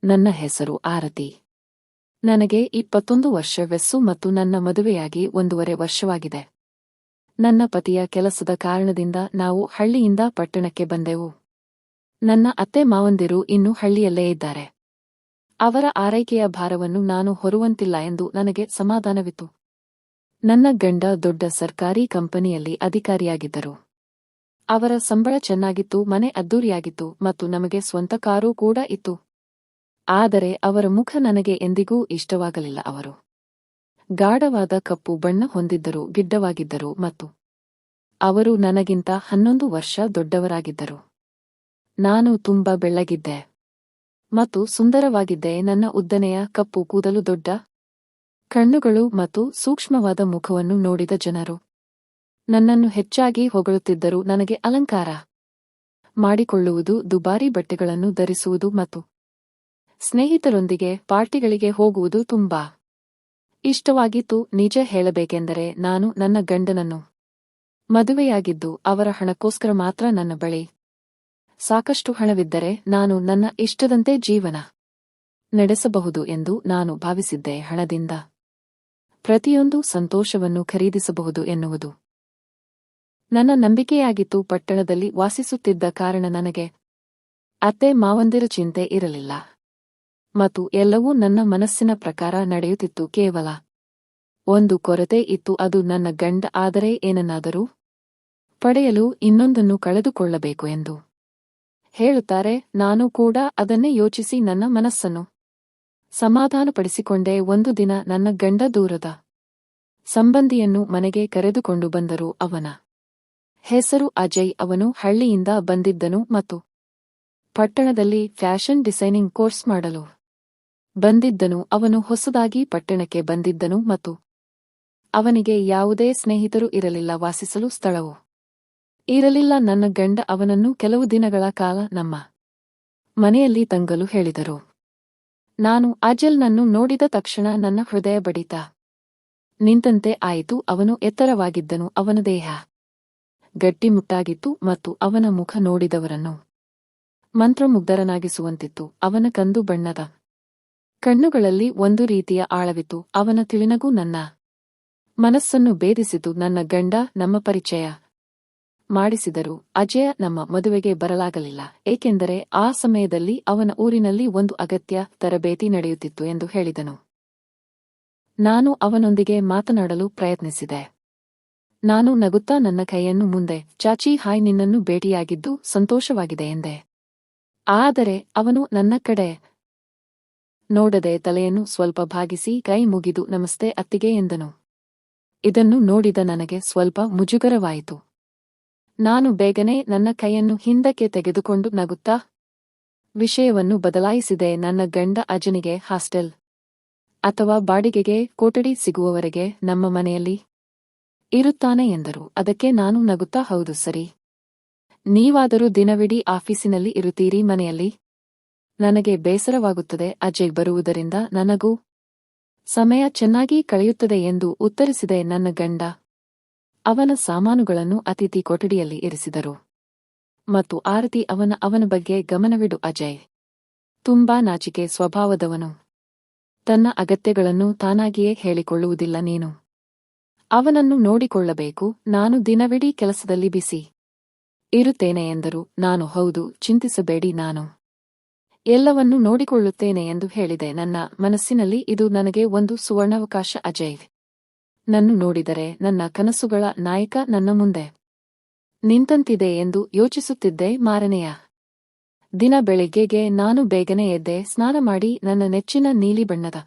ನನ್ನ ಹೆಸರು ಆರತಿ. ನನಗೆ 21 ವರ್ಷವೆಸ್ಸು ಮತ್ತು ನನ್ನ ಮದುವೆಯಾಗಿ 1.5 ವರ್ಷವಾಗಿದೆ. ನನ್ನ ಪತಿಯ ಕೆಲಸದ ಕಾರಣದಿಂದ ನಾವು ಹಳ್ಳಿಯಿಂದ ಪಟ್ಟಣಕ್ಕೆ ಬಂದೆವು. ನನ್ನ ಅತ್ತೆ ಮಾವಂದಿರು ಇನ್ನೂ ಹಳ್ಳಿಯಲ್ಲೇ ಇದ್ದಾರೆ. ಅವರ ಆರೈಕೆಯ ಭಾರವನ್ನು ನಾನು ಹೊರುವಂತಿಲ್ಲ ಎಂದು ನನಗೆ ಸಮಾಧಾನವಿತ್ತು. ನನ್ನ ಗಂಡ ದೊಡ್ಡ ಸರ್ಕಾರಿ ಕಂಪನಿಯಲ್ಲಿ ಅಧಿಕಾರಿಯಾಗಿದ್ದರು. ಅವರ ಸಂಬಳ ಚೆನ್ನಾಗಿತ್ತು, ಮನೆ ಅದ್ದೂರಿಯಾಗಿತ್ತು ಮತ್ತು ನಮಗೆ ಸ್ವಂತ ಕಾರೂ ಕೂಡ ಇತ್ತು. ಆದರೆ ಅವರ ಮುಖ ನನಗೆ ಎಂದಿಗೂ ಇಷ್ಟವಾಗಲಿಲ್ಲ. ಅವರು ಗಾಢವಾದ ಕಪ್ಪು ಬಣ್ಣ ಹೊಂದಿದ್ದರು, ಗಿಡ್ಡವಾಗಿದ್ದರು ಮತ್ತು ಅವರು ನನಗಿಂತ 11 ವರ್ಷ ದೊಡ್ಡವರಾಗಿದ್ದರು. ನಾನು ತುಂಬಾ ಬೆಳ್ಳಗಿದ್ದೆ ಮತ್ತು ಸುಂದರವಾಗಿದ್ದೆ. ನನ್ನ ಉದ್ದನೆಯ ಕಪ್ಪು ಕೂದಲು, ದೊಡ್ಡ ಕಣ್ಣುಗಳು ಮತ್ತು ಸೂಕ್ಷ್ಮವಾದ ಮುಖವನ್ನು ನೋಡಿದ ಜನರು ನನ್ನನ್ನು ಹೆಚ್ಚಾಗಿ ಹೊಗಳುತ್ತಿದ್ದರು. ನನಗೆ ಅಲಂಕಾರ ಮಾಡಿಕೊಳ್ಳುವುದು, ದುಬಾರಿ ಬಟ್ಟೆಗಳನ್ನು ಧರಿಸುವುದು ಮತ್ತು ಸ್ನೇಹಿತರೊಂದಿಗೆ ಪಾರ್ಟಿಗಳಿಗೆ ಹೋಗುವುದು ತುಂಬಾ ಇಷ್ಟವಾಗಿತ್ತು. ನಿಜ ಹೇಳಬೇಕೆಂದರೆ ನಾನು ನನ್ನ ಗಂಡನನ್ನು ಮದುವೆಯಾಗಿದ್ದು ಅವರ ಹಣಕ್ಕೋಸ್ಕರ ಮಾತ್ರ. ನನ್ನ ಬಳಿ ಸಾಕಷ್ಟು ಹಣವಿದ್ದರೆ ನಾನು ನನ್ನ ಇಷ್ಟದಂತೆ ಜೀವನ ನಡೆಸಬಹುದು ಎಂದು ನಾನು ಭಾವಿಸಿದ್ದೆ. ಹಣದಿಂದ ಪ್ರತಿಯೊಂದು ಸಂತೋಷವನ್ನು ಖರೀದಿಸಬಹುದು ಎನ್ನುವುದು ನನ್ನ ನಂಬಿಕೆಯಾಗಿತ್ತು. ಪಟ್ಟಣದಲ್ಲಿ ವಾಸಿಸುತ್ತಿದ್ದ ಕಾರಣ ನನಗೆ ಅತ್ತೆ ಮಾವಂದಿರ ಚಿಂತೆ ಇರಲಿಲ್ಲ ಮತ್ತು ಎಲ್ಲವೂ ನನ್ನ ಮನಸ್ಸಿನ ಪ್ರಕಾರ ನಡೆಯುತ್ತಿತ್ತು. ಕೇವಲ ಒಂದು ಕೊರತೆ ಇತ್ತು, ಅದು ನನ್ನ ಗಂಡ. ಆದರೆ ಏನನ್ನಾದರೂ ಪಡೆಯಲು ಇನ್ನೊಂದನ್ನು ಕಳೆದುಕೊಳ್ಳಬೇಕು ಎಂದು ಹೇಳುತ್ತಾರೆ. ನಾನು ಕೂಡ ಅದನ್ನೇ ಯೋಚಿಸಿ ನನ್ನ ಮನಸ್ಸನ್ನು ಸಮಾಧಾನಪಡಿಸಿಕೊಂಡೆ. ಒಂದು ದಿನ ನನ್ನ ಗಂಡ ದೂರದ ಸಂಬಂಧಿಯನ್ನು ಮನೆಗೆ ಕರೆದುಕೊಂಡು ಬಂದರು. ಅವನ ಹೆಸರು ಅಜಯ್. ಅವನು ಹಳ್ಳಿಯಿಂದ ಬಂದಿದ್ದನು ಮತ್ತು ಪಟ್ಟಣದಲ್ಲಿ ಫ್ಯಾಷನ್ ಡಿಸೈನಿಂಗ್ ಕೋರ್ಸ್ ಮಾಡಲು ಬಂದಿದ್ದನು. ಅವನು ಹೊಸದಾಗಿ ಪಟ್ಟಣಕ್ಕೆ ಬಂದಿದ್ದನು ಮತ್ತು ಅವನಿಗೆ ಯಾವುದೇ ಸ್ನೇಹಿತರು ಇರಲಿಲ್ಲ, ವಾಸಿಸಲು ಸ್ಥಳವೂ ಇರಲಿಲ್ಲ. ನನ್ನ ಗಂಡ ಅವನನ್ನು ಕೆಲವು ದಿನಗಳ ಕಾಲ ನಮ್ಮ ಮನೆಯಲ್ಲಿ ತಂಗಲು ಹೇಳಿದರು. ನಾನು ಅಜಯ್ನನ್ನು ನೋಡಿದ ತಕ್ಷಣ ನನ್ನ ಹೃದಯ ಬಡಿತ ನಿಂತಂತೆ ಆಯಿತು. ಅವನು ಎತ್ತರವಾಗಿದ್ದನು, ಅವನ ದೇಹ ಗಟ್ಟಿಮುಟ್ಟಾಗಿತ್ತು ಮತ್ತು ಅವನ ಮುಖ ನೋಡಿದವರನ್ನು ಮಂತ್ರಮುಗ್ಧರನ್ನಾಗಿಸುವಂತಿತ್ತು. ಅವನ ಕಂದು ಬಣ್ಣದ ಕಣ್ಣುಗಳಲ್ಲಿ ಒಂದು ರೀತಿಯ ಆಳವಿತ್ತು. ಅವನ ತಿಳಿನಗು ನನ್ನ ಮನಸ್ಸನ್ನು ಭೇದಿಸಿತು. ನನ್ನ ಗಂಡ ನಮ್ಮ ಪರಿಚಯ ಮಾಡಿಸಿದರು. ಅಜಯ ನಮ್ಮ ಮದುವೆಗೆ ಬರಲಾಗಲಿಲ್ಲ, ಏಕೆಂದರೆ ಆ ಸಮಯದಲ್ಲಿ ಅವನ ಊರಿನಲ್ಲಿ ಒಂದು ಅಗತ್ಯ ತರಬೇತಿ ನಡೆಯುತ್ತಿತ್ತು ಎಂದು ಹೇಳಿದನು. ನಾನು ಅವನೊಂದಿಗೆ ಮಾತನಾಡಲು ಪ್ರಯತ್ನಿಸಿದೆ. ನಾನು ನಗುತ್ತಾ ನನ್ನ ಕೈಯನ್ನು ಮುಂದೆ ಚಾಚಿ, ಹಾಯ್, ನಿನ್ನನ್ನು ಭೇಟಿಯಾಗಿದ್ದು ಸಂತೋಷವಾಗಿದೆ ಎಂದೆ. ಆದರೆ ಅವನು ನನ್ನ ಕಡೆ ನೋಡದೆ ತಲೆಯನ್ನು ಸ್ವಲ್ಪ ಭಾಗಿಸಿ ಕೈ ಮುಗಿದು ನಮಸ್ತೆ ಅತ್ತಿಗೆ ಎಂದನು. ಇದನ್ನು ನೋಡಿದ ನನಗೆ ಸ್ವಲ್ಪ ಮುಜುಗರವಾಯಿತು. ನಾನು ಬೇಗನೆ ನನ್ನ ಕೈಯನ್ನು ಹಿಂದಕ್ಕೆ ತೆಗೆದುಕೊಂಡು ನಗುತ್ತಾ ವಿಷಯವನ್ನು ಬದಲಾಯಿಸಿದೆ. ನನ್ನ ಗಂಡ ಅಜನಿಗೆ ಹಾಸ್ಟೆಲ್ ಅಥವಾ ಬಾಡಿಗೆಗೆ ಕೊಠಡಿ ಸಿಗುವವರೆಗೆ ನಮ್ಮ ಮನೆಯಲ್ಲಿ ಇರುತ್ತಾನೆ ಎಂದರು. ಅದಕ್ಕೆ ನಾನು ನಗುತ್ತಾ ಹೌದು ಸರಿ, ನೀವಾದರೂ ದಿನವಿಡೀ ಆಫೀಸಿನಲ್ಲಿ ಇರುತ್ತೀರಿ, ಮನೆಯಲ್ಲಿ ನನಗೆ ಬೇಸರವಾಗುತ್ತದೆ. ಅಜಯ್ ಬರುವುದರಿಂದ ನನಗೂ ಸಮಯ ಚೆನ್ನಾಗಿ ಕಳೆಯುತ್ತದೆ ಎಂದು ಉತ್ತರಿಸಿದೆ. ನನ್ನ ಗಂಡ ಅವನ ಸಾಮಾನುಗಳನ್ನು ಅತಿಥಿ ಕೊಠಡಿಯಲ್ಲಿ ಇರಿಸಿದರು ಮತ್ತು ಆರತಿ ಅವನ ಬಗ್ಗೆ ಗಮನವಿಡು. ಅಜಯ್ ತುಂಬಾ ನಾಚಿಕೆ ಸ್ವಭಾವದವನು. ತನ್ನ ಅಗತ್ಯಗಳನ್ನು ತಾನಾಗಿಯೇ ಹೇಳಿಕೊಳ್ಳುವುದಿಲ್ಲ. ನೀನು ಅವನನ್ನು ನೋಡಿಕೊಳ್ಳಬೇಕು. ನಾನು ದಿನವಿಡೀ ಕೆಲಸದಲ್ಲಿ ಬಿಸಿ ಇರುತ್ತೇನೆ ಎಂದರು. ನಾನು ಹೌದು, ಚಿಂತಿಸಬೇಡಿ, ನಾನು ಎಲ್ಲವನ್ನೂ ನೋಡಿಕೊಳ್ಳುತ್ತೇನೆ ಎಂದು ಹೇಳಿದೆ. ನನ್ನ ಮನಸ್ಸಿನಲ್ಲಿ ಇದು ನನಗೆ ಒಂದು ಸುವರ್ಣಾವಕಾಶ. ಅಜಯ್ ನನ್ನು ನೋಡಿದರೆ ನನ್ನ ಕನಸುಗಳ ನಾಯಕ ನನ್ನ ಮುಂದೆ ನಿಂತಂತಿದೆ ಎಂದು ಯೋಚಿಸುತ್ತಿದ್ದೆ. ಮಾರನೆಯ ದಿನ ಬೆಳಿಗ್ಗೆಗೆ ನಾನು ಬೇಗನೆ ಎದ್ದೆ. ಸ್ನಾನ ಮಾಡಿ ನನ್ನ ನೆಚ್ಚಿನ ನೀಲಿ ಬಣ್ಣದ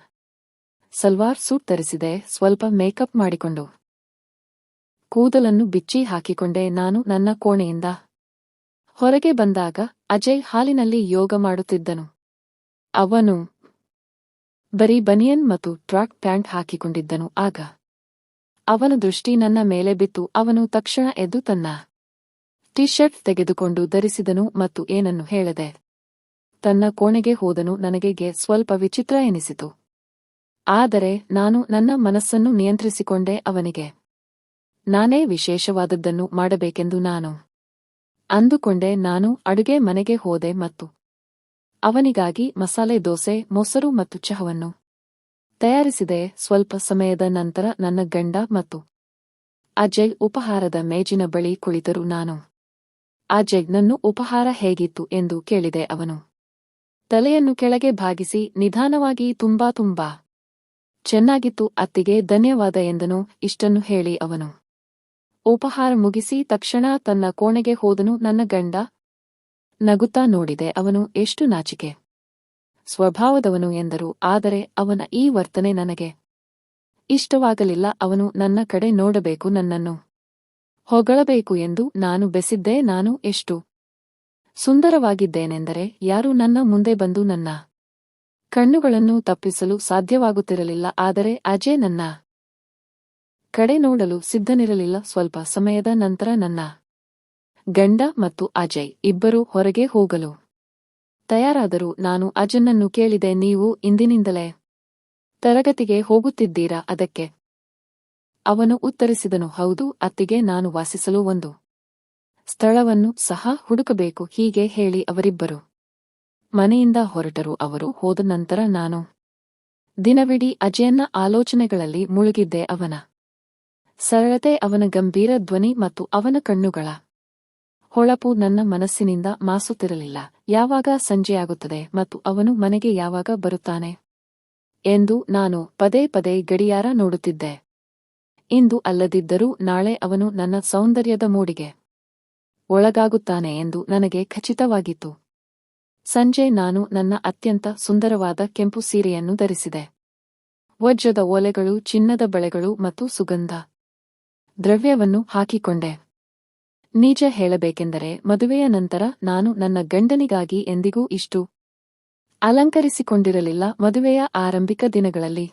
ಸಲ್ವಾರ್ ಸೂಟ್ ಧರಿಸಿದೆ. ಸ್ವಲ್ಪ ಮೇಕಪ್ ಮಾಡಿಕೊಂಡು ಕೂದಲನ್ನು ಬಿಚ್ಚಿ ಹಾಕಿಕೊಂಡೆ. ನಾನು ನನ್ನ ಕೋಣೆಯಿಂದ ಹೊರಗೆ ಬಂದಾಗ ಅಜಯ್ ಹಾಲಿನಲ್ಲಿ ಯೋಗ ಮಾಡುತ್ತಿದ್ದನು. ಅವನು ಬರೀ ಬನಿಯನ್ ಮತ್ತು ಟ್ರ್ಯಾಕ್ ಪ್ಯಾಂಟ್ ಹಾಕಿಕೊಂಡಿದ್ದನು. ಆಗ ಅವನ ದೃಷ್ಟಿ ನನ್ನ ಮೇಲೆ ಬಿತ್ತು. ಅವನು ತಕ್ಷಣ ಎದ್ದು ತನ್ನ ಟಿ ಶರ್ಟ್ ತೆಗೆದುಕೊಂಡು ಧರಿಸಿದನು ಮತ್ತು ಏನನ್ನು ಹೇಳದೆ ತನ್ನ ಕೋಣೆಗೆ ಹೋದನು. ನನಗೆ ಸ್ವಲ್ಪ ವಿಚಿತ್ರ ಎನಿಸಿತು, ಆದರೆ ನಾನು ನನ್ನ ಮನಸ್ಸನ್ನು ನಿಯಂತ್ರಿಸಿಕೊಂಡೆ. ಅವನಿಗೆ ನಾನೇ ವಿಶೇಷವಾದದ್ದನ್ನು ಮಾಡಬೇಕೆಂದು ನಾನು ಅಂದುಕೊಂಡೆ. ನಾನು ಅಡುಗೆ ಮನೆಗೆ ಹೋದೆ ಮತ್ತು ಅವನಿಗಾಗಿ ಮಸಾಲೆ ದೋಸೆ, ಮೊಸರು ಮತ್ತು ಚಹವನ್ನು ತಯಾರಿಸಿದೆ. ಸ್ವಲ್ಪ ಸಮಯದ ನಂತರ ನನ್ನ ಗಂಡ ಮತ್ತು ಅಜಯ್ ಉಪಹಾರದ ಮೇಜಿನ ಬಳಿ ಕುಳಿತರು. ನಾನು ಅಜಯ್, ನನ್ನ ಉಪಹಾರ ಹೇಗಿತ್ತು ಎಂದು ಕೇಳಿದೆ. ಅವನು ತಲೆಯನ್ನು ಕೆಳಗೆ ಭಾಗಿಸಿ ನಿಧಾನವಾಗಿ ತುಂಬಾ ಚೆನ್ನಾಗಿತ್ತು ಅತ್ತಿಗೆ, ಧನ್ಯವಾದ ಎಂದನು. ಇಷ್ಟನ್ನು ಹೇಳಿ ಅವನು ಉಪಹಾರ ಮುಗಿಸಿ ತಕ್ಷಣ ತನ್ನ ಕೋಣೆಗೆ ಹೋದನು. ನನ್ನ ಗಂಡ ನಗುತ್ತಾ ನೋಡಿದೆ. ಅವನು ಎಷ್ಟು ನಾಚಿಕೆ ಸ್ವಭಾವದವನು ಎಂದರು. ಆದರೆ ಅವನ ಈ ವರ್ತನೆ ನನಗೆ ಇಷ್ಟವಾಗಲಿಲ್ಲ. ಅವನು ನನ್ನ ಕಡೆ ನೋಡಬೇಕು, ನನ್ನನ್ನು ಹೊಗಳಬೇಕು ಎಂದು ನಾನು ಬೆಸಿದ್ದೆ. ನಾನು ಎಷ್ಟು ಸುಂದರವಾಗಿದ್ದೇನೆಂದರೆ ಯಾರೂ ನನ್ನ ಮುಂದೆ ಬಂದು ನನ್ನ ಕಣ್ಣುಗಳನ್ನು ತಪ್ಪಿಸಲು ಸಾಧ್ಯವಾಗುತ್ತಿರಲಿಲ್ಲ. ಆದರೆ ಅಜಯ್ ನನ್ನ ಕಡೆ ನೋಡಲು ಸಿದ್ಧನಿರಲಿಲ್ಲ. ಸ್ವಲ್ಪ ಸಮಯದ ನಂತರ ನನ್ನ ಗಂಡ ಮತ್ತು ಅಜಯ್ ಇಬ್ಬರೂ ಹೊರಗೆ ಹೋಗಲು ತಯಾರಾದರು. ನಾನು ಅಜಯ್ನನ್ನು ಕೇಳಿದೆ, ನೀವು ಇಂದಿನಿಂದಲೇ ತರಗತಿಗೆ ಹೋಗುತ್ತಿದ್ದೀರಾ? ಅದಕ್ಕೆ ಅವನು ಉತ್ತರಿಸಿದನು, ಹೌದು ಅತ್ತಿಗೆ, ನಾನು ವಾಸಿಸಲು ಒಂದು ಸ್ಥಳವನ್ನು ಸಹ ಹುಡುಕಬೇಕು. ಹೀಗೆ ಹೇಳಿ ಅವರಿಬ್ಬರು ಮನೆಯಿಂದ ಹೊರಟರು. ಅವರು ಹೋದ ನಂತರ ನಾನು ದಿನವಿಡೀ ಅಜಯನ ಆಲೋಚನೆಗಳಲ್ಲಿ ಮುಳುಗಿದ್ದೆ. ಅವನ ಸರಳತೆ, ಅವನ ಗಂಭೀರ ಧ್ವನಿ ಮತ್ತು ಅವನ ಕಣ್ಣುಗಳ ಹೊಳಪು ನನ್ನ ಮನಸ್ಸಿನಿಂದ ಮಾಸುತ್ತಿರಲಿಲ್ಲ. ಯಾವಾಗ ಸಂಜೆಯಾಗುತ್ತದೆ ಮತ್ತು ಅವನು ಮನೆಗೆ ಯಾವಾಗ ಬರುತ್ತಾನೆ ಎಂದು ನಾನು ಪದೇ ಪದೇ ಗಡಿಯಾರ ನೋಡುತ್ತಿದ್ದೆ. ಇಂದು ಅಲ್ಲದಿದ್ದರೂ ನಾಳೆ ಅವನು ನನ್ನ ಸೌಂದರ್ಯದ ಮೋಡಿಗೆ ಒಳಗಾಗುತ್ತಾನೆ ಎಂದು ನನಗೆ ಖಚಿತವಾಗಿತ್ತು. ಸಂಜೆ ನಾನು ನನ್ನ ಅತ್ಯಂತ ಸುಂದರವಾದ ಕೆಂಪು ಸೀರೆಯನ್ನು ಧರಿಸಿದೆ. ವಜ್ರದ ಓಲೆಗಳು, ಚಿನ್ನದ ಬಳೆಗಳು ಮತ್ತು ಸುಗಂಧ ದ್ರವ್ಯವನ್ನು ಹಾಕಿಕೊಂಡೆ. ನಿಜ ಹೇಳಬೇಕೆಂದರೆ ಮದುವೆಯ ನಂತರ ನಾನು ನನ್ನ ಗಂಡನಿಗಾಗಿ ಎಂದಿಗೂ ಇಷ್ಟು ಅಲಂಕರಿಸಿಕೊಂಡಿರಲಿಲ್ಲ. ಮದುವೆಯ ಆರಂಭಿಕ ದಿನಗಳಲ್ಲಿ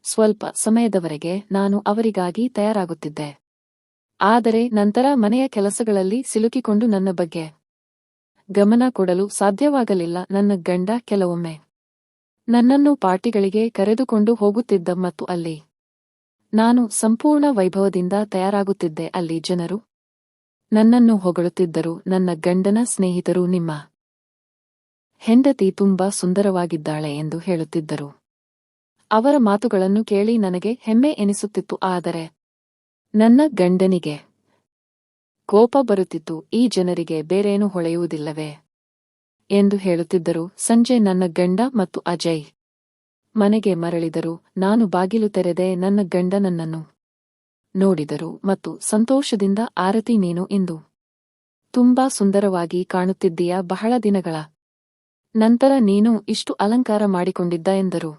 ಸ್ವಲ್ಪ ಸಮಯದವರೆಗೆ ನಾನು ಅವರಿಗಾಗಿ ತಯಾರಾಗುತ್ತಿದ್ದೆ. ಆದರೆ ನಂತರ ಮನೆಯ ಕೆಲಸಗಳಲ್ಲಿ ಸಿಲುಕಿಕೊಂಡು ನನ್ನ ಬಗ್ಗೆ ಗಮನ ಕೊಡಲು ಸಾಧ್ಯವಾಗಲಿಲ್ಲ. ನನ್ನ ಗಂಡ ಕೆಲವೊಮ್ಮೆ ನನ್ನನ್ನು ಪಾರ್ಟಿಗಳಿಗೆ ಕರೆದುಕೊಂಡು ಹೋಗುತ್ತಿದ್ದ ಮತ್ತು ಅಲ್ಲಿ ನಾನು ಸಂಪೂರ್ಣ ವೈಭವದಿಂದ ತಯಾರಾಗುತ್ತಿದ್ದೆ. ಅಲ್ಲಿ ಜನರು ನನ್ನನ್ನು ಹೊಗಳುತ್ತಿದ್ದರು. ನನ್ನ ಗಂಡನ ಸ್ನೇಹಿತರು ನಿಮ್ಮ ಹೆಂಡತಿ ತುಂಬಾ ಸುಂದರವಾಗಿದ್ದಾಳೆ ಎಂದು ಹೇಳುತ್ತಿದ್ದರು. ಅವರ ಮಾತುಗಳನ್ನು ಕೇಳಿ ನನಗೆ ಹೆಮ್ಮೆ ಎನಿಸುತ್ತಿತ್ತು. ಆದರೆ ನನ್ನ ಗಂಡನಿಗೆ ಕೋಪ ಬರುತ್ತಿತ್ತು. ಈ ಜನರಿಗೆ ಬೇರೇನೂ ಹೊಳೆಯುವುದಿಲ್ಲವೇ ಎಂದು ಹೇಳುತ್ತಿದ್ದರು. ಸಂಜೆ ನನ್ನ ಗಂಡ ಮತ್ತು ಅಜಯ್ ಮನೆಗೆ ಮರಳಿದರು. ನಾನು ಬಾಗಿಲು ತೆರೆದೆ. ನನ್ನ ಗಂಡ ನನ್ನನ್ನು ನೋಡಿದರು ಮತ್ತು ಸಂತೋಷದಿಂದ, ಆರತಿ, ನೀನು ಇಂದು ತುಂಬಾ ಸುಂದರವಾಗಿ ಕಾಣುತ್ತಿದ್ದೀಯಾ, ಬಹಳ ದಿನಗಳ ನಂತರ ನೀನು ಇಷ್ಟು ಅಲಂಕಾರ ಮಾಡಿಕೊಂಡಿದ್ದ ಎಂದರು.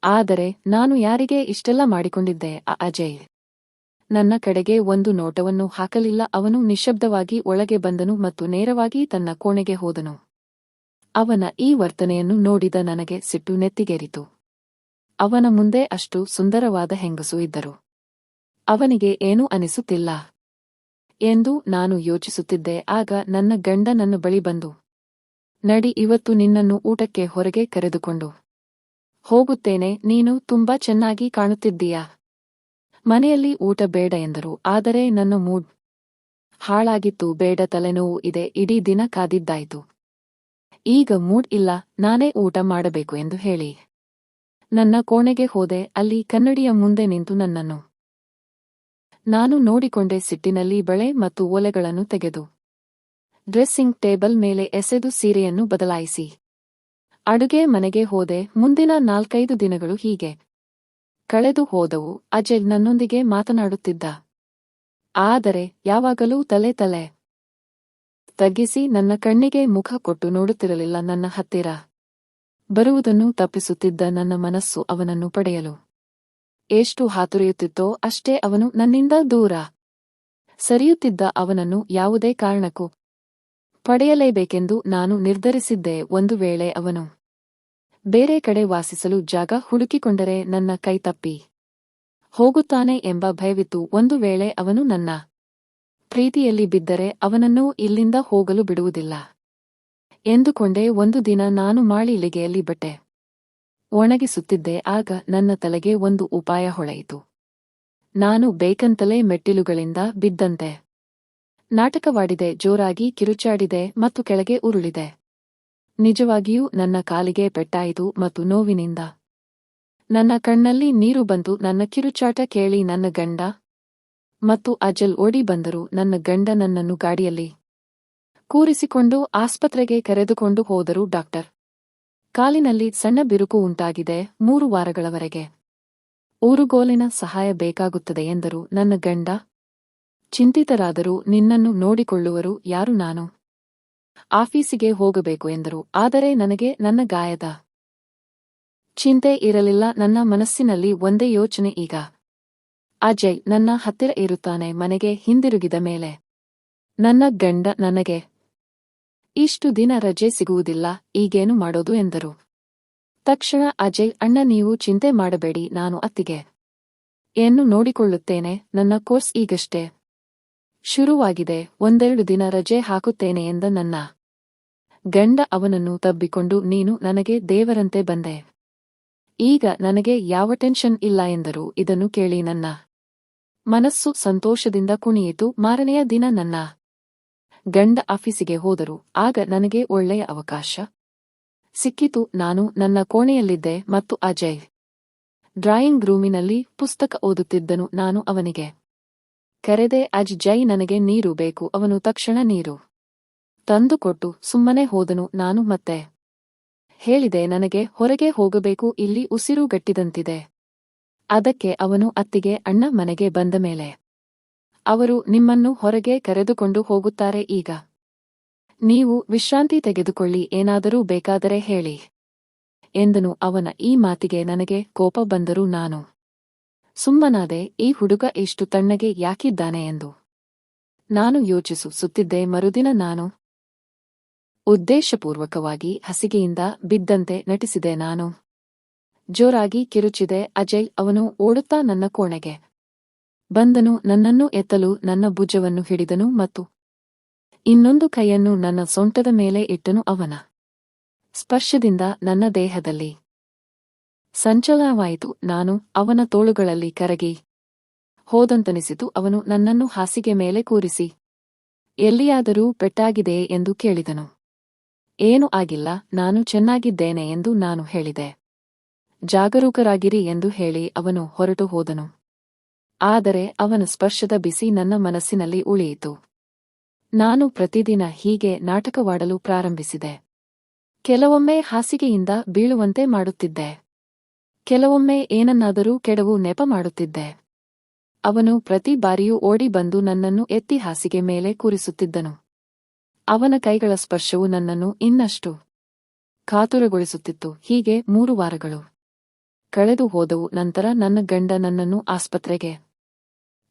ಆದರೆ ನಾನು ಯಾರಿಗೆ ಇಷ್ಟೆಲ್ಲ ಮಾಡಿಕೊಂಡಿದ್ದೆ? ಅಜಯ್ ನನ್ನ ಕಡೆಗೆ ಒಂದು ನೋಟವನ್ನು ಹಾಕಲಿಲ್ಲ. ಅವನು ನಿಶ್ಶಬ್ದವಾಗಿ ಒಳಗೆ ಬಂದನು ಮತ್ತು ನೇರವಾಗಿ ತನ್ನ ಕೋಣೆಗೆ ಹೋದನು. ಅವನ ಈ ವರ್ತನೆಯನ್ನು ನೋಡಿದ ನನಗೆ ಸಿಟ್ಟು ನೆತ್ತಿಗೇರಿತು. ಅವನ ಮುಂದೆ ಅಷ್ಟು ಸುಂದರವಾದ ಹೆಂಗಸು ಇದ್ದರು. ಅವನಿಗೆ ಏನೂ ಅನಿಸುತ್ತಿಲ್ಲ ಎಂದು ನಾನು ಯೋಚಿಸುತ್ತಿದ್ದೆ. ಆಗ ನನ್ನ ಗಂಡ ನನ್ನ ಬಳಿ ಬಂದು, ನಡಿ, ಇವತ್ತು ನಿನ್ನನ್ನು ಊಟಕ್ಕೆ ಹೊರಗೆ ಕರೆದುಕೊಂಡು ಹೋಗುತ್ತೇನೆ. ನೀನು ತುಂಬಾ ಚೆನ್ನಾಗಿ ಕಾಣುತ್ತಿದ್ದೀಯಾ. ಮನೆಯಲ್ಲಿ ಊಟ ಬೇಡ ಎಂದರು. ಆದರೆ ನನ್ನ ಮೂಡ್ ಹಾಳಾಗಿತ್ತು. ಬೇಡ, ತಲೆನೋವು ಇದೆ, ಇಡೀ ದಿನ ಕಾದಿದ್ದಾಯಿತು. ಈಗ ಮೂಡ್ ಇಲ್ಲ, ನಾನೇ ಊಟ ಮಾಡಬೇಕು ಎಂದು ಹೇಳಿ ನನ್ನ ಕೋಣೆಗೆ ಹೋದೆ. ಅಲ್ಲಿ ಕನ್ನಡಿಯ ಮುಂದೆ ನಿಂತು ನನ್ನನ್ನು ನಾನು ನೋಡಿಕೊಂಡೆ. ಸಿಟ್ಟಿನಲ್ಲಿ ಬಳೆ ಮತ್ತು ಓಲೆಗಳನ್ನು ತೆಗೆದು ಡ್ರೆಸ್ಸಿಂಗ್ ಟೇಬಲ್ ಮೇಲೆ ಎಸೆದು ಸೀರೆಯನ್ನು ಬದಲಾಯಿಸಿ ಅಡುಗೆ ಮನೆಗೆ ಹೋದೆ. ಮುಂದಿನ 4-5 ದಿನಗಳು ಹೀಗೆ ಕಳೆದು ಹೋದವು. ಅಜಯ್ ನನ್ನೊಂದಿಗೆ ಮಾತನಾಡುತ್ತಿದ್ದ. ಆದರೆ ಯಾವಾಗಲೂ ತಲೆ ತಗ್ಗಿಸಿ ನನ್ನ ಕಣ್ಣಿಗೆ ಮುಖ ಕೊಟ್ಟು ನೋಡುತ್ತಿರಲಿಲ್ಲ. ನನ್ನ ಹತ್ತಿರ ಬರುವುದನ್ನು ತಪ್ಪಿಸುತ್ತಿದ್ದ ನನ್ನ ಮನಸ್ಸು ಅವನನ್ನು ಪಡೆಯಲು ಎಷ್ಟು ಹಾತೊರೆಯುತ್ತಿತ್ತೋ ಅಷ್ಟೇ ಅವನು ನನ್ನಿಂದ ದೂರ ಸರಿಯುತ್ತಿದ್ದ. ಅವನನ್ನು ಯಾವುದೇ ಕಾರಣಕ್ಕೂ ಪಡೆಯಲೇಬೇಕೆಂದು ನಾನು ನಿರ್ಧರಿಸಿದ್ದೆ. ಒಂದು ವೇಳೆ ಅವನು ಬೇರೆ ಕಡೆ ವಾಸಿಸಲು ಜಾಗ ಹುಡುಕಿಕೊಂಡರೆ ನನ್ನ ಕೈ ತಪ್ಪಿ ಹೋಗುತ್ತಾನೆ ಎಂಬ ಭಯವಿತ್ತು. ಒಂದು ವೇಳೆ ಅವನು ನನ್ನ ಪ್ರೀತಿಯಲ್ಲಿ ಬಿದ್ದರೆ ಅವನನ್ನು ಇಲ್ಲಿಂದ ಹೋಗಲು ಬಿಡುವುದಿಲ್ಲ ಎಂದುಕೊಂಡೆ. ಒಂದು ದಿನ ನಾನು ಮಾಳಿಗೆಯಲ್ಲಿ ಬಟ್ಟೆ ಒಣಗಿಸುತ್ತಿದ್ದೆ. ಆಗ ನನ್ನ ತಲೆಗೆ ಒಂದು ಉಪಾಯ ಹೊಳೆಯಿತು. ನಾನು ಬೇಕಂತಲೇ ಮೆಟ್ಟಿಲುಗಳಿಂದ ಬಿದ್ದಂತೆ ನಾಟಕವಾಡಿದೆ, ಜೋರಾಗಿ ಕಿರುಚಾಡಿದೆ ಮತ್ತು ಕೆಳಗೆ ಉರುಳಿದೆ. ನಿಜವಾಗಿಯೂ ನನ್ನ ಕಾಲಿಗೆ ಪೆಟ್ಟಾಯಿತು ಮತ್ತು ನೋವಿನಿಂದ ನನ್ನ ಕಣ್ಣಲ್ಲಿ ನೀರು ಬಂತು. ನನ್ನ ಕಿರುಚಾಟ ಕೇಳಿ ನನ್ನ ಗಂಡ ಮತ್ತು ಅಜಲ್ ಓಡಿ ಬಂದರು. ನನ್ನ ಗಂಡ ನನ್ನನ್ನು ಗಾಡಿಯಲ್ಲಿ ಕೂರಿಸಿಕೊಂಡು ಆಸ್ಪತ್ರೆಗೆ ಕರೆದುಕೊಂಡು ಹೋದರು. ಡಾಕ್ಟರ್ ಕಾಲಿನಲ್ಲಿ ಸಣ್ಣ ಬಿರುಕು ಉಂಟಾಗಿದೆ, 3 ವಾರಗಳವರೆಗೆ ಊರುಗೋಲಿನ ಸಹಾಯ ಬೇಕಾಗುತ್ತದೆ ಎಂದರು. ನನ್ನ ಗಂಡ ಚಿಂತಿತರಾದರು. ನಿನ್ನನ್ನು ನೋಡಿಕೊಳ್ಳುವರು ಯಾರು? ನಾನು ಆಫೀಸಿಗೆ ಹೋಗಬೇಕು ಎಂದರು. ಆದರೆ ನನಗೆ ನನ್ನ ಗಾಯದ ಚಿಂತೆ ಇರಲಿಲ್ಲ. ನನ್ನ ಮನಸ್ಸಿನಲ್ಲಿ ಒಂದೇ ಯೋಚನೆ, ಈಗ ಅಜಯ್ ನನ್ನ ಹತ್ತಿರ ಇರುತ್ತಾನೆ. ಮನೆಗೆ ಹಿಂದಿರುಗಿದ ಮೇಲೆ ನನ್ನ ಗಂಡ ನನಗೆ ಇಷ್ಟು ದಿನ ರಜೆ ಸಿಗುವುದಿಲ್ಲ, ಈಗೇನು ಮಾಡೋದು ಎಂದರು. ತಕ್ಷಣ ಅಜಯ್, ಅಣ್ಣ ನೀವು ಚಿಂತೆ ಮಾಡಬೇಡಿ, ನಾನು ಅತ್ತಿಗೆ ಏನು ನೋಡಿಕೊಳ್ಳುತ್ತೇನೆ. ನನ್ನ ಕೋರ್ಸ್ ಈಗಷ್ಟೇ ಶುರುವಾಗಿದೆ, 1-2 ದಿನ ರಜೆ ಹಾಕುತ್ತೇನೆ ಎಂದ ನನ್ನ ಗಂಡ ಅವನನ್ನು ತಬ್ಬಿಕೊಂಡು, ನೀನು ನನಗೆ ದೇವರಂತೆ ಬಂದೆ, ಈಗ ನನಗೆ ಯಾವ ಟೆನ್ಷನ್ ಇಲ್ಲ ಎಂದರು. ಇದನ್ನು ಕೇಳಿ ನನ್ನ ಮನಸ್ಸು ಸಂತೋಷದಿಂದ ಕುಣಿಯಿತು. ಮಾರನೆಯ ದಿನ ನನ್ನ ಗಂಡ ಆಫೀಸಿಗೆ ಹೋದರು. ಆಗ ನನಗೆ ಒಳ್ಳೆಯ ಅವಕಾಶ ಸಿಕ್ಕಿತು. ನಾನು ನನ್ನ ಕೋಣೆಯಲ್ಲಿದ್ದೆ ಮತ್ತು ಅಜಯ್ ಡ್ರಾಯಿಂಗ್ ರೂಮಿನಲ್ಲಿ ಪುಸ್ತಕ ಓದುತ್ತಿದ್ದನು. ನಾನು ಅವನಿಗೆ ಕರೆದೆ, ಅಜಯ್ ನನಗೆ ನೀರು ಬೇಕು. ಅವನು ತಕ್ಷಣ ನೀರು ತಂದುಕೊಟ್ಟು ಸುಮ್ಮನೆ ಹೋದನು. ನಾನು ಮತ್ತೆ ಹೇಳಿದೆ, ನನಗೆ ಹೊರಗೆ ಹೋಗಬೇಕು, ಇಲ್ಲಿ ಉಸಿರು ಗಟ್ಟಿದಂತಿದೆ. ಅದಕ್ಕೆ ಅವನು, ಅತ್ತಿಗೆ ಅಣ್ಣ ಮನೆಗೆ ಬಂದ ಮೇಲೆ ಅವರು ನಿಮ್ಮನ್ನು ಹೊರಗೆ ಕರೆದುಕೊಂಡು ಹೋಗುತ್ತಾರೆ, ಈಗ ನೀವು ವಿಶ್ರಾಂತಿ ತೆಗೆದುಕೊಳ್ಳಿ, ಏನಾದರೂ ಬೇಕಾದರೆ ಹೇಳಿ ಎಂದನು. ಅವನ ಈ ಮಾತಿಗೆ ನನಗೆ ಕೋಪ ಬಂದರೂ ನಾನು ಸುಮ್ಮನಾದೆ. ಈ ಹುಡುಗ ಇಷ್ಟು ತಣ್ಣಗೆ ಯಾಕಿದ್ದಾನೆ ಎಂದು ನಾನು ಯೋಚಿಸುತ್ತಿದ್ದೆ. ಮರುದಿನ ನಾನು ಉದ್ದೇಶಪೂರ್ವಕವಾಗಿ ಹಾಸಿಗೆಯಿಂದ ಬಿದ್ದಂತೆ ನಟಿಸಿದೆ. ನಾನು ಜೋರಾಗಿ ಕಿರುಚಿದೆ. ಅಜಯ್ ಅವನು ಓಡುತ್ತಾ ನನ್ನ ಕೋಣೆಗೆ ಬಂದನು. ನನ್ನನ್ನು ಎತ್ತಲು ನನ್ನ ಭುಜವನ್ನು ಹಿಡಿದನು ಮತ್ತು ಇನ್ನೊಂದು ಕೈಯನ್ನು ನನ್ನ ಸೊಂಟದ ಮೇಲೆ ಇಟ್ಟನು. ಅವನ ಸ್ಪರ್ಶದಿಂದ ನನ್ನ ದೇಹದಲ್ಲಿ ಸಂಚಲನವಾಯಿತು. ನಾನು ಅವನ ತೋಳುಗಳಲ್ಲಿ ಕರಗಿ ಹೋದಂತನಿಸಿತು. ಅವನು ನನ್ನನ್ನು ಹಾಸಿಗೆ ಮೇಲೆ ಕೂರಿಸಿ, ಎಲ್ಲಿಯಾದರೂ ಪೆಟ್ಟಾಗಿದೆಯೇ ಎಂದು ಕೇಳಿದನು. ಏನೂ ಆಗಿಲ್ಲ, ನಾನು ಚೆನ್ನಾಗಿದ್ದೇನೆ ಎಂದು ನಾನು ಹೇಳಿದೆ. ಜಾಗರೂಕರಾಗಿರಿ ಎಂದು ಹೇಳಿ ಅವನು ಹೊರಟು ಹೋದನು. ಆದರೆ ಅವನ ಸ್ಪರ್ಶದ ಬಿಸಿ ನನ್ನ ಮನಸ್ಸಿನಲ್ಲಿ ಉಳಿಯಿತು. ನಾನು ಪ್ರತಿದಿನ ಹೀಗೆ ನಾಟಕವಾಡಲು ಪ್ರಾರಂಭಿಸಿದೆ. ಕೆಲವೊಮ್ಮೆ ಹಾಸಿಗೆಯಿಂದ ಬೀಳುವಂತೆ ಮಾಡುತ್ತಿದ್ದೆ, ಕೆಲವೊಮ್ಮೆ ಏನನ್ನಾದರೂ ಕೆಡವು ನೆಪ ಮಾಡುತ್ತಿದ್ದೆ. ಅವನು ಪ್ರತಿ ಬಾರಿಯೂ ಓಡಿ ಬಂದು ನನ್ನನ್ನು ಎತ್ತಿ ಹಾಸಿಗೆ ಮೇಲೆ ಕೂರಿಸುತ್ತಿದ್ದನು. ಅವನ ಕೈಗಳ ಸ್ಪರ್ಶವು ನನ್ನನ್ನು ಇನ್ನಷ್ಟು ಕಾತುರಗೊಳಿಸುತ್ತಿತ್ತು. ಹೀಗೆ 3 ವಾರಗಳು ಕಳೆದು ಹೋದವು. ನಂತರ ನನ್ನ ಗಂಡ ನನ್ನನ್ನು ಆಸ್ಪತ್ರೆಗೆ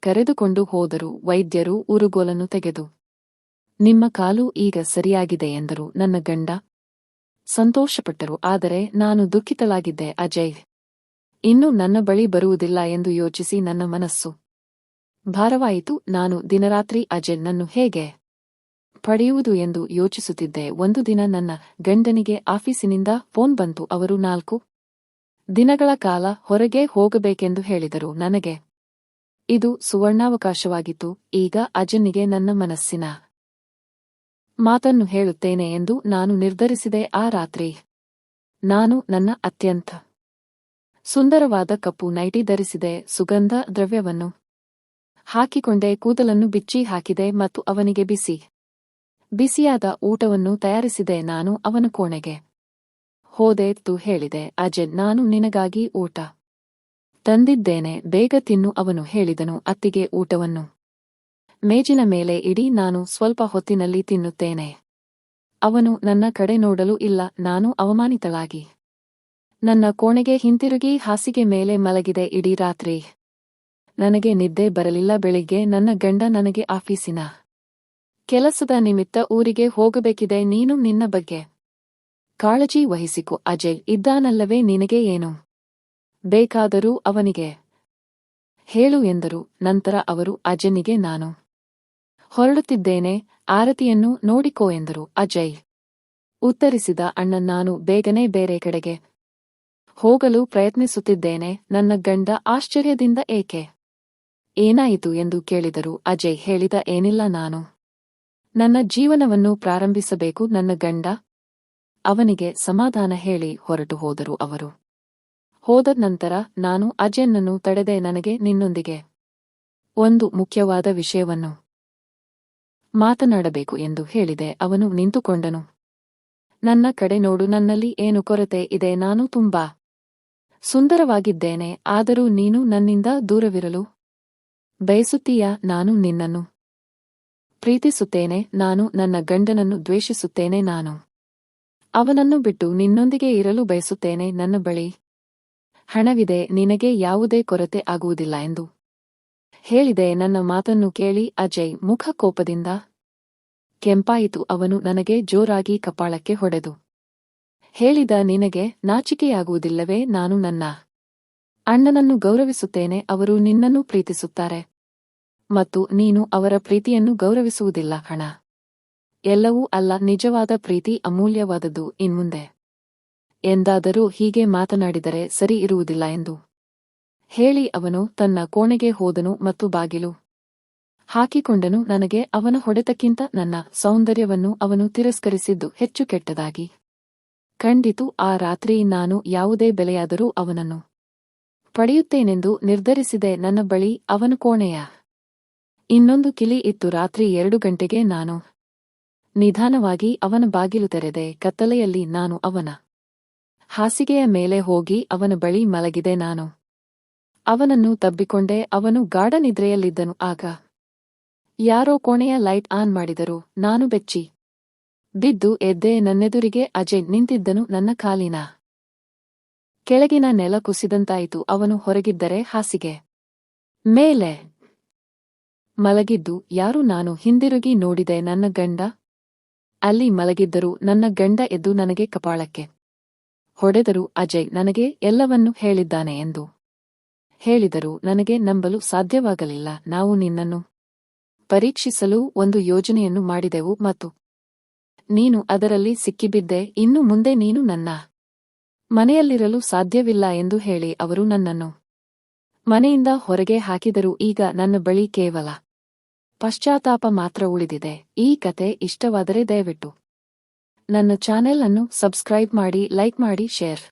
ಕರೆದುಕೊಂಡು ಹೋದರು. ವೈದ್ಯರು ಊರುಗೋಲನ್ನು ತೆಗೆದು, ನಿಮ್ಮ ಕಾಲು ಈಗ ಸರಿಯಾಗಿದೆ ಎಂದರು. ನನ್ನ ಗಂಡ ಸಂತೋಷಪಟ್ಟರು. ಆದರೆ ನಾನು ದುಃಖಿತಳಾಗಿದ್ದೆ. ಅಜಯ್ ಇನ್ನು ನನ್ನ ಬಳಿ ಬರುವುದಿಲ್ಲ ಎಂದು ಯೋಚಿಸಿ ನನ್ನ ಮನಸ್ಸು ಭಾರವಾಯಿತು. ನಾನು ದಿನರಾತ್ರಿ ಅಜಯ್ ನನ್ನು ಹೇಗೆ ಪಡೆಯುವುದು ಎಂದು ಯೋಚಿಸುತ್ತಿದ್ದೆ. ಒಂದು ದಿನ ನನ್ನ ಗಂಡನಿಗೆ ಆಫೀಸಿನಿಂದ ಫೋನ್ ಬಂತು. ಅವರು 4 ದಿನಗಳ ಕಾಲ ಹೊರಗೆ ಹೋಗಬೇಕೆಂದು ಹೇಳಿದರು. ನನಗೆ ಇದು ಸುವರ್ಣಾವಕಾಶವಾಗಿತ್ತು. ಈಗ ಅಜಯ್ನಿಗೆ ನನ್ನ ಮನಸ್ಸಿನ ಮಾತನ್ನು ಹೇಳುತ್ತೇನೆ ಎಂದು ನಾನು ನಿರ್ಧರಿಸಿದೆ. ಆ ರಾತ್ರಿ ನಾನು ನನ್ನ ಅತ್ಯಂತ ಸುಂದರವಾದ ಕಪ್ಪು ನೈಟಿ ಧರಿಸಿದೆ, ಸುಗಂಧ ದ್ರವ್ಯವನ್ನು ಹಾಕಿಕೊಂಡೆ, ಕೂದಲನ್ನು ಬಿಚ್ಚಿ ಹಾಕಿದೆ ಮತ್ತು ಅವನಿಗೆ ಬಿಸಿಯಾದ ಊಟವನ್ನು ತಯಾರಿಸಿದೆ. ನಾನು ಅವನ ಕೋಣೆಗೆ ಹೋದೆ. ಹೇಳಿದೆ, ಅಜಯ್ ನಾನು ನಿನಗಾಗಿ ಊಟ ತಂದಿದ್ದೇನೆ, ಬೇಗ ತಿನ್ನು. ಅವನು ಹೇಳಿದನು, ಅತ್ತಿಗೆ ಊಟವನ್ನು ಮೇಜಿನ ಮೇಲೆ ಇಡಿ, ನಾನು ಸ್ವಲ್ಪ ಹೊತ್ತಿನಲ್ಲಿ ತಿನ್ನುತ್ತೇನೆ. ಅವನು ನನ್ನ ಕಡೆ ನೋಡಲೂ ಇಲ್ಲ. ನಾನು ಅವಮಾನಿತಳಾಗಿ ನನ್ನ ಕೋಣೆಗೆ ಹಿಂತಿರುಗಿ ಹಾಸಿಗೆ ಮೇಲೆ ಮಲಗಿದೆ. ಇಡೀ ರಾತ್ರಿ ನನಗೆ ನಿದ್ದೆ ಬರಲಿಲ್ಲ. ಬೆಳಿಗ್ಗೆ ನನ್ನ ಗಂಡ ನನಗೆ ಆಫೀಸಿನ ಕೆಲಸದ ನಿಮಿತ್ತ ಊರಿಗೆ ಹೋಗಬೇಕಿದೆ, ನೀನು ನಿನ್ನ ಬಗ್ಗೆ ಕಾಳಜಿ ವಹಿಸಿಕೊ. ಅಜಯ್ ಇದ್ದಾನಲ್ಲವೇ, ನಿನಗೆ ಏನು ಬೇಕಾದರೂ ಅವನಿಗೆ ಹೇಳು ಎಂದರು. ನಂತರ ಅವರು ಅಜಯ್ನಿಗೆ, ನಾನು ಹೊರಡುತ್ತಿದ್ದೇನೆ, ಆರತಿಯನ್ನು ನೋಡಿಕೋ ಎಂದರು. ಅಜಯ್ ಉತ್ತರಿಸಿದ, ಅಣ್ಣ ನಾನು ಬೇಗನೆ ಬೇರೆ ಕಡೆಗೆ ಹೋಗಲು ಪ್ರಯತ್ನಿಸುತ್ತಿದ್ದೇನೆ. ನನ್ನ ಗಂಡ ಆಶ್ಚರ್ಯದಿಂದ ಏನಾಯಿತು ಎಂದು ಕೇಳಿದರು. ಅಜಯ್ ಹೇಳಿದ, ಏನಿಲ್ಲ, ನಾನು ನನ್ನ ಜೀವನವನ್ನು ಪ್ರಾರಂಭಿಸಬೇಕು. ನನ್ನ ಗಂಡ ಅವನಿಗೆ ಸಮಾಧಾನ ಹೇಳಿ ಹೊರಟು ಹೋದರು ಅವರು. ಹೋದ ನಂತರ ನಾನು ಅಜಯ್ನನ್ನು ತಡೆದೆ. ನನಗೆ ನಿನ್ನೊಂದಿಗೆ ಒಂದು ಮುಖ್ಯವಾದ ವಿಷಯವನ್ನು ಮಾತನಾಡಬೇಕು ಎಂದು ಹೇಳಿದೆ. ಅವನು ನಿಂತುಕೊಂಡನು. ನನ್ನ ಕಡೆ ನೋಡು, ನನ್ನಲ್ಲಿ ಏನು ಕೊರತೆ ಇದೆ? ನಾನು ತುಂಬಾ ಸುಂದರವಾಗಿದ್ದೇನೆ, ಆದರೂ ನೀನು ನನ್ನಿಂದ ದೂರವಿರಲು ಬಯಸುತ್ತೀಯಾ? ನಾನು ನಿನ್ನನ್ನು ಪ್ರೀತಿಸುತ್ತೇನೆ, ನಾನು ನನ್ನ ಗಂಡನನ್ನು ದ್ವೇಷಿಸುತ್ತೇನೆ, ನಾನು ಅವನನ್ನು ಬಿಟ್ಟು ನಿನ್ನೊಂದಿಗೆ ಇರಲು ಬಯಸುತ್ತೇನೆ, ನನ್ನ ಬಳಿ ಹಣವಿದೆ, ನಿನಗೆ ಯಾವುದೇ ಕೊರತೆ ಆಗುವುದಿಲ್ಲ ಎಂದು ಹೇಳಿದೆ. ನನ್ನ ಮಾತನ್ನು ಕೇಳಿ ಅಜಯ್ ಮುಖ ಕೋಪದಿಂದ ಕೆಂಪಾಯಿತು. ಅವನು ನನಗೆ ಜೋರಾಗಿ ಕಪಾಳಕ್ಕೆ ಹೊಡೆದು ಹೇಳಿದ, ನಿನಗೆ ನಾಚಿಕೆಯಾಗುವುದಿಲ್ಲವೇ? ನಾನು ನನ್ನ ಅಣ್ಣನನ್ನು ಗೌರವಿಸುತ್ತೇನೆ, ಅವರು ನಿನ್ನನ್ನು ಪ್ರೀತಿಸುತ್ತಾರೆ ಮತ್ತು ನೀನು ಅವರ ಪ್ರೀತಿಯನ್ನು ಗೌರವಿಸುವುದಿಲ್ಲ. ಹಣ ಎಲ್ಲವೂ ಅಲ್ಲ, ನಿಜವಾದ ಪ್ರೀತಿ ಅಮೂಲ್ಯವಾದದ್ದು. ಇನ್ಮುಂದೆ ಎಂದಾದರೂ ಹೀಗೆ ಮಾತನಾಡಿದರೆ ಸರಿ ಇರುವುದಿಲ್ಲ ಎಂದು ಹೇಳಿ ಅವನು ತನ್ನ ಕೋಣೆಗೆ ಹೋದನು ಮತ್ತು ಬಾಗಿಲು ಹಾಕಿಕೊಂಡನು. ನನಗೆ ಅವನ ಹೊಡೆತಕ್ಕಿಂತ ನನ್ನ ಸೌಂದರ್ಯವನ್ನು ಅವನು ತಿರಸ್ಕರಿಸಿದ್ದು ಹೆಚ್ಚು ಕೆಟ್ಟದಾಗಿ ಕಂಡಿತು. ಆ ರಾತ್ರಿ ನಾನು ಯಾವುದೇ ಬೆಲೆಯಾದರೂ ಅವನನ್ನು ಪಡೆಯುತ್ತೇನೆಂದು ನಿರ್ಧರಿಸಿದೆ. ನನ್ನ ಬಳಿ ಅವನ ಕೋಣೆಯ ಇನ್ನೊಂದು ಕಿಲಿ ಇತ್ತು. ರಾತ್ರಿ 2 ಗಂಟೆಗೆ ನಾನು ನಿಧಾನವಾಗಿ ಅವನ ಬಾಗಿಲು ತೆರೆದೆ. ಕತ್ತಲೆಯಲ್ಲಿ ನಾನು ಅವನ ಹಾಸಿಗೆಯ ಮೇಲೆ ಹೋಗಿ ಅವನ ಬಳಿ ಮಲಗಿದೆ. ನಾನು ಅವನನ್ನು ತಬ್ಬಿಕೊಂಡೆ. ಅವನು ಗಾಢ ನಿದ್ರೆಯಲ್ಲಿದ್ದನು. ಆಗ ಯಾರೋ ಕೋಣೆಯ ಲೈಟ್ ಆನ್ ಮಾಡಿದರು. ನಾನು ಬೆಚ್ಚಿ ಬಿದ್ದು ಎದ್ದೆ. ನನ್ನೆದುರಿಗೆ ಅಜಯ್ ನಿಂತಿದ್ದನು. ನನ್ನ ಕಾಲಿನ ಕೆಳಗಿನ ನೆಲ ಕುಸಿದಂತಾಯಿತು. ಅವನು ಹೊರಗಿದ್ದರೆ ಹಾಸಿಗೆ ಮೇಲೆ ಮಲಗಿದ್ದು ಯಾರು? ನಾನು ಹಿಂದಿರುಗಿ ನೋಡಿದೆ. ನನ್ನ ಗಂಡ ಅಲ್ಲಿ ಮಲಗಿದ್ದರು. ನನ್ನ ಗಂಡ ಎದ್ದು ನನಗೆ ಕಪಾಳಕ್ಕೆ ಹೊಡೆದರು. ಅಜಯ್ ನನಗೆ ಎಲ್ಲವನ್ನೂ ಹೇಳಿದ್ದಾನೆ ಎಂದು ಹೇಳಿದರು. ನನಗೆ ನಂಬಲು ಸಾಧ್ಯವಾಗಲಿಲ್ಲ. ನಾವು ನಿನ್ನನ್ನು ಪರೀಕ್ಷಿಸಲು ಒಂದು ಯೋಜನೆಯನ್ನು ಮಾಡಿದೆವು ಮತ್ತು ನೀನು ಅದರಲ್ಲಿ ಸಿಕ್ಕಿಬಿದ್ದೆ. ಇನ್ನು ಮುಂದೆ ನೀನು ನನ್ನ ಮನೆಯಲ್ಲಿರಲು ಸಾಧ್ಯವಿಲ್ಲ ಎಂದು ಹೇಳಿ ಅವರು ನನ್ನನ್ನು ಮನೆಯಿಂದ ಹೊರಗೆ ಹಾಕಿದರು. ಈಗ ನನ್ನ ಬಳಿ ಕೇವಲ ಪಶ್ಚಾತ್ತಾಪ ಮಾತ್ರ ಉಳಿದಿದೆ. ಈ ಕತೆ ಇಷ್ಟವಾದರೆ ದಯವಿಟ್ಟು ನನ್ನ ಚಾನೆಲ್ ಅನ್ನು ಸಬ್ಸ್ಕ್ರೈಬ್ ಮಾಡಿ, ಲೈಕ್ ಮಾಡಿ, ಶೇರ್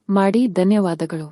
ಮಾಡಿ. ಧನ್ಯವಾದಗಳು.